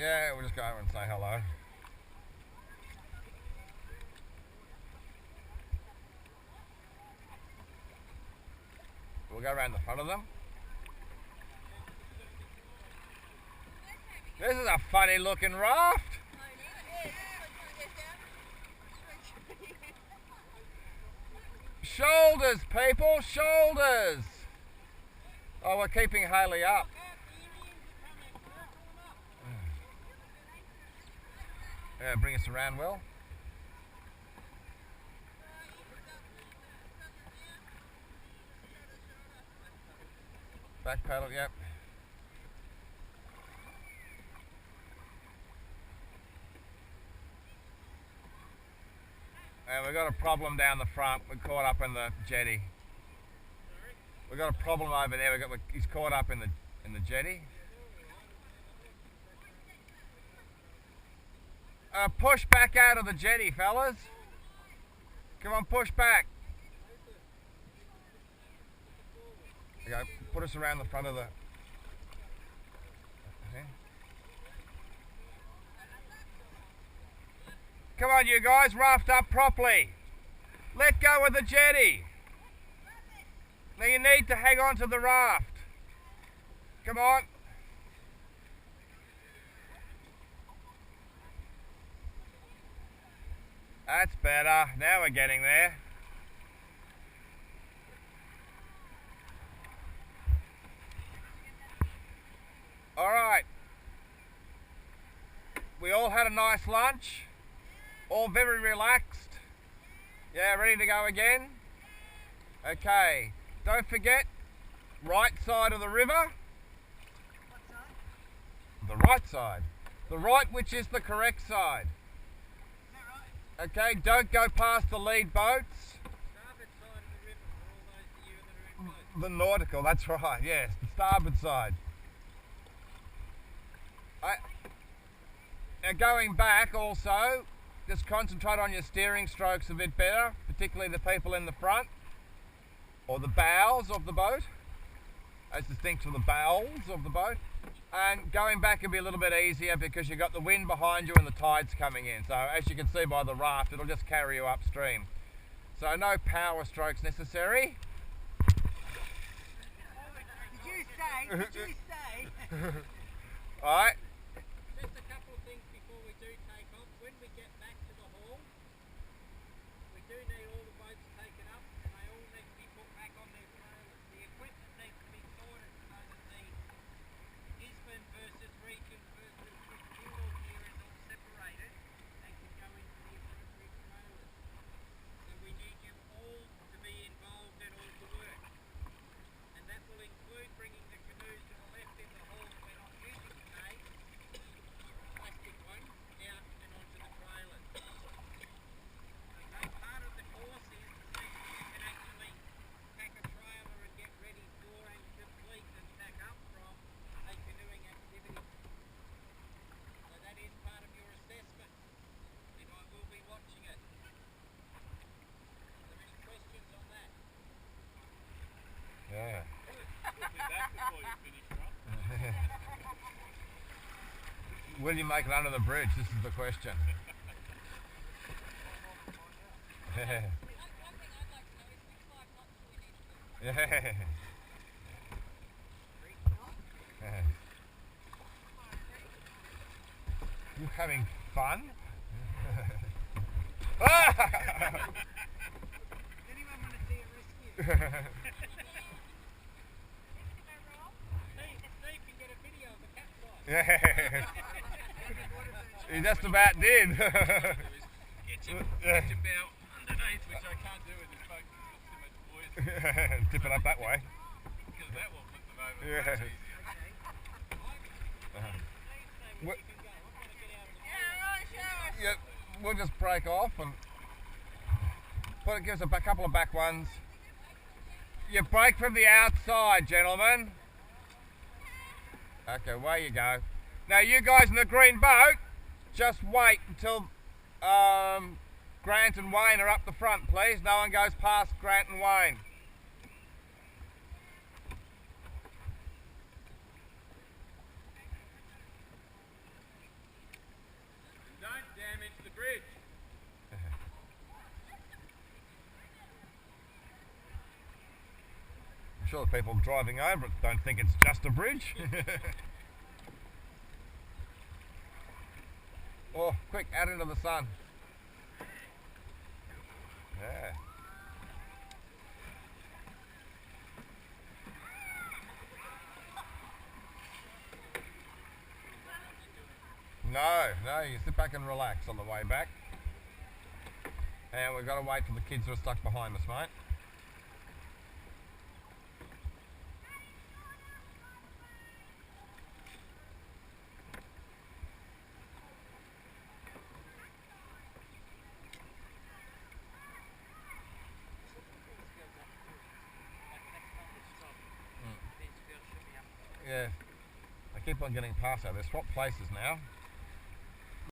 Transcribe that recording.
Yeah, we'll just go over and say hello. We'll go around the front of them. This is a funny looking raft. Shoulders, people, shoulders. Oh, we're keeping Hayley up. Yeah, bring us around, Will. Back paddle, yep. And we've got a problem down the front. We're caught up in the jetty. We've got a problem over there. He's caught up in the jetty. Push back out of the jetty, fellas. Come on, push back. Okay, put us around the front of the... Okay. Come on, you guys, raft up properly. Let go of the jetty. Now you need to hang on to the raft. Come on. That's better. Now we're getting there. All right. We all had a nice lunch. All very relaxed. Yeah, ready to go again? Okay. Don't forget, right side of the river. What side? The right side. The right, which is the correct side. Is that right? Okay, don't go past the lead boats. Starboard side of the river for all those of you that are in boats. The nautical, that's right, yes, the starboard side. Now going back also, just concentrate on your steering strokes a bit better, particularly the people in the front, or the bows of the boat, as distinct from the bowels of the boat. And going back can be a little bit easier because you've got the wind behind you and the tide's coming in. So as you can see by the raft, it'll just carry you upstream. So no power strokes necessary. Did you say? Did you say? Alright. Just a couple of things before we do take off. When we get back to the hall, we do need all the boats taken up and they all need to be put back on their trailers. The equipment needs to be sorted so that the Gisborne versus Region versus indoor gear is all separated and can go into the appropriate trailers. So we need you all to be involved in all the work. And that will include bringing the canoes to the left in the hall we're not using today, plastic one, out and onto the trailers. Okay, part of the course is to see if you can actually pack a trailer and get ready for and complete and pack up from a canoeing activity. So that is part of your assessment, and I will be watching it. Are there any questions on that? Yeah. We'll be back before you finish, right? Will you make it under the bridge? This is the question. Yeah. One thing I'd like to know is which live knots do we need to do? Yeah. Yeah. You having fun? Anyone want to see a rescue? Steve can get a video of the capsize. Yeah. He just about did. Get your bow underneath, which I can't do with this boat because there's too much buoyancy. Tip it up that way. Because that will flip them over. Yeah. much easier. We- Yeah, right, show us. Yeah, we'll just break off and give us a couple of back ones. You break from the outside, gentlemen. Okay, away you go. Now you guys in the green boat, just wait until Grant and Wayne are up the front, please. No one goes past Grant and Wayne. sure the people driving over it don't think it's just a bridge. Oh, quick, out into the sun. Yeah. No, you sit back and relax on the way back. And we've got to wait for the kids who are stuck behind us, mate. Yeah, I keep on getting past her. They've swapped places now.